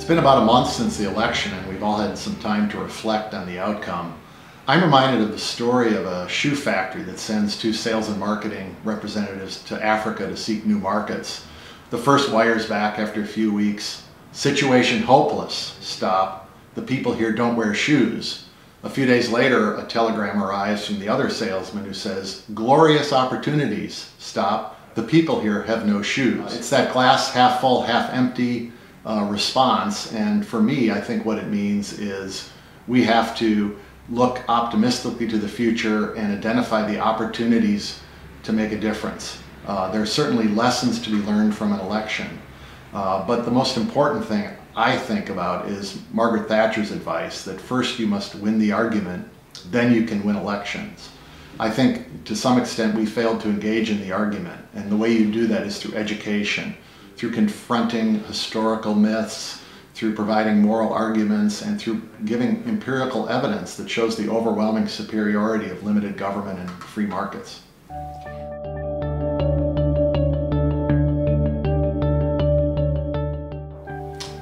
It's been about a month since the election, and we've all had some time to reflect on the outcome. I'm reminded of the story of a shoe factory that sends two sales and marketing representatives to Africa to seek new markets. The first wires back after a few weeks, "Situation hopeless, stop. The people here don't wear shoes." A few days later, a telegram arrives from the other salesman who says, "Glorious opportunities, stop. The people here have no shoes." It's that glass half full, half empty response, and for me, I think what it means is we have to look optimistically to the future and identify the opportunities to make a difference. There are certainly lessons to be learned from an election, but the most important thing I think about is Margaret Thatcher's advice that first you must win the argument, then you can win elections. I think to some extent we failed to engage in the argument, and the way you do that is through education, through confronting historical myths, through providing moral arguments, and through giving empirical evidence that shows the overwhelming superiority of limited government and free markets.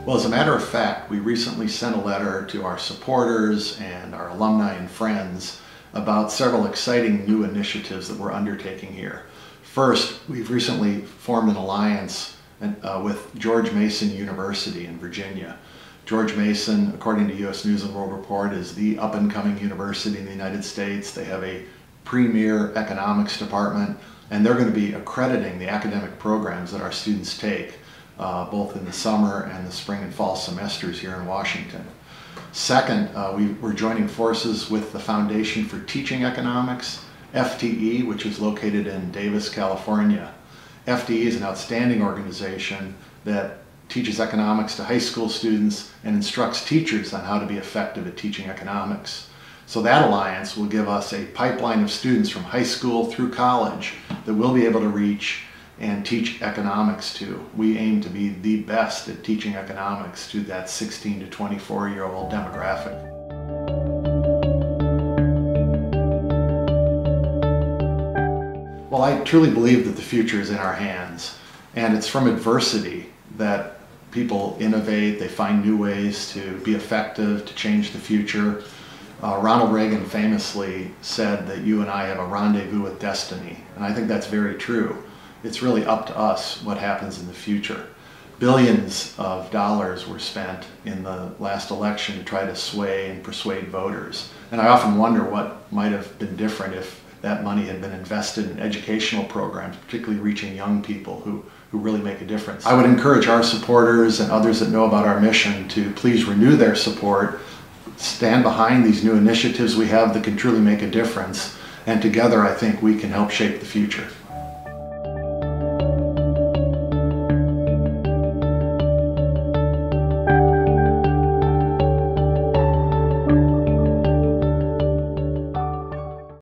Well, as a matter of fact, we recently sent a letter to our supporters and our alumni and friends about several exciting new initiatives that we're undertaking here. First, we've recently formed an alliance with George Mason University in Virginia. George Mason, according to U.S. News and World Report, is the up-and-coming university in the United States. They have a premier economics department, and they're going to be accrediting the academic programs that our students take, both in the summer and the spring and fall semesters here in Washington. Second, we're joining forces with the Foundation for Teaching Economics, FTE, which is located in Davis, California. FTE is an outstanding organization that teaches economics to high school students and instructs teachers on how to be effective at teaching economics. So that alliance will give us a pipeline of students from high school through college that we'll be able to reach and teach economics to. We aim to be the best at teaching economics to that 16 to 24-year-old demographic. Well, I truly believe that the future is in our hands, and it's from adversity that people innovate, they find new ways to be effective, to change the future. Ronald Reagan famously said that you and I have a rendezvous with destiny, and I think that's very true. It's really up to us what happens in the future. Billions of dollars were spent in the last election to try to sway and persuade voters, and I often wonder what might have been different if that money had been invested in educational programs, particularly reaching young people who really make a difference. I would encourage our supporters and others that know about our mission to please renew their support, stand behind these new initiatives we have that can truly make a difference, and together I think we can help shape the future.